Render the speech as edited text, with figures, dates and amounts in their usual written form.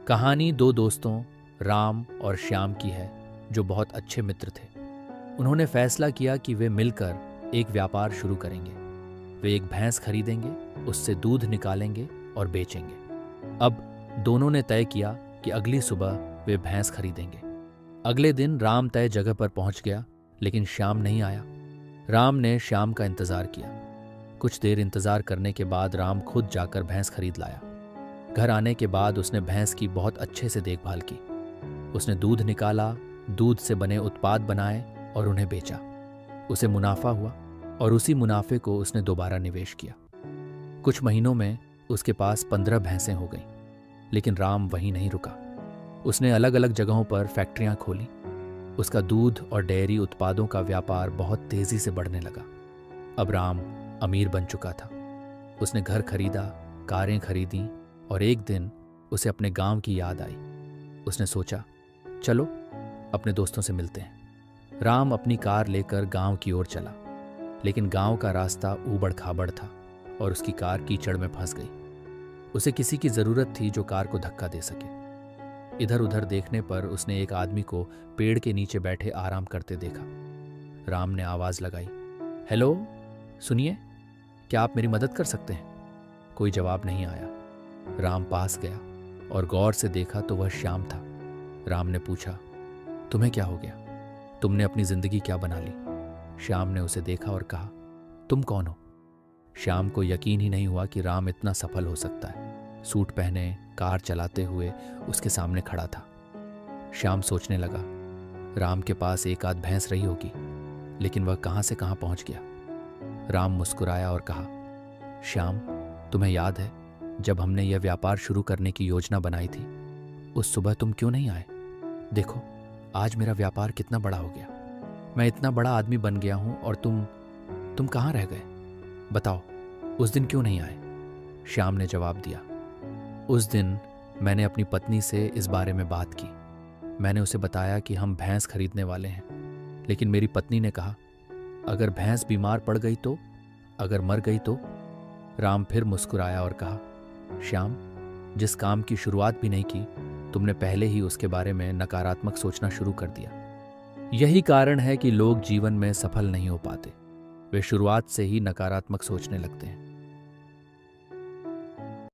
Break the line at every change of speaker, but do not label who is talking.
कहानी दो दोस्तों राम और श्याम की है जो बहुत अच्छे मित्र थे। उन्होंने फैसला किया कि वे मिलकर एक व्यापार शुरू करेंगे। वे एक भैंस खरीदेंगे, उससे दूध निकालेंगे और बेचेंगे। अब दोनों ने तय किया कि अगली सुबह वे भैंस खरीदेंगे। अगले दिन राम तय जगह पर पहुंच गया, लेकिन श्याम नहीं आया। राम ने श्याम का इंतजार किया। कुछ देर इंतजार करने के बाद राम खुद जाकर भैंस खरीद लाया। घर आने के बाद उसने भैंस की बहुत अच्छे से देखभाल की। उसने दूध निकाला, दूध से बने उत्पाद बनाए और उन्हें बेचा। उसे मुनाफा हुआ और उसी मुनाफे को उसने दोबारा निवेश किया। कुछ महीनों में उसके पास 15 भैंसें हो गईं। लेकिन राम वहीं नहीं रुका। उसने अलग अलग जगहों पर फैक्ट्रियां खोली। उसका दूध और डेयरी उत्पादों का व्यापार बहुत तेजी से बढ़ने लगा। अब राम अमीर बन चुका था। उसने घर खरीदा, कारें खरीदी और एक दिन उसे अपने गांव की याद आई। उसने सोचा, चलो अपने दोस्तों से मिलते हैं। राम अपनी कार लेकर गांव की ओर चला, लेकिन गांव का रास्ता ऊबड़ खाबड़ था और उसकी कार कीचड़ में फंस गई। उसे किसी की जरूरत थी जो कार को धक्का दे सके। इधर उधर देखने पर उसने एक आदमी को पेड़ के नीचे बैठे आराम करते देखा। राम ने आवाज लगाई, हेलो, सुनिए, क्या आप मेरी मदद कर सकते हैं? कोई जवाब नहीं आया। राम पास गया और गौर से देखा तो वह श्याम था। राम ने पूछा, तुम्हें क्या हो गया? तुमने अपनी जिंदगी क्या बना ली? श्याम ने उसे देखा और कहा, तुम कौन हो? श्याम को यकीन ही नहीं हुआ कि राम इतना सफल हो सकता है। सूट पहने, कार चलाते हुए उसके सामने खड़ा था। श्याम सोचने लगा, राम के पास एक आध भैंस रही होगी, लेकिन वह कहां से कहां पहुंच गया। राम मुस्कुराया और कहा, श्याम, तुम्हें याद है जब हमने यह व्यापार शुरू करने की योजना बनाई थी, उस सुबह तुम क्यों नहीं आए? देखो, आज मेरा व्यापार कितना बड़ा हो गया। मैं इतना बड़ा आदमी बन गया हूं और तुम कहाँ रह गए? बताओ, उस दिन क्यों नहीं आए? श्याम ने जवाब दिया, उस दिन मैंने अपनी पत्नी से इस बारे में बात की। मैंने उसे बताया कि हम भैंस खरीदने वाले हैं, लेकिन मेरी पत्नी ने कहा, अगर भैंस बीमार पड़ गई तो, अगर मर गई तो? राम फिर मुस्कुराया और कहा, श्याम, जिस काम की शुरुआत भी नहीं की, तुमने पहले ही उसके बारे में नकारात्मक सोचना शुरू कर दिया। यही कारण है कि लोग जीवन में सफल नहीं हो पाते। वे शुरुआत से ही नकारात्मक सोचने लगते हैं।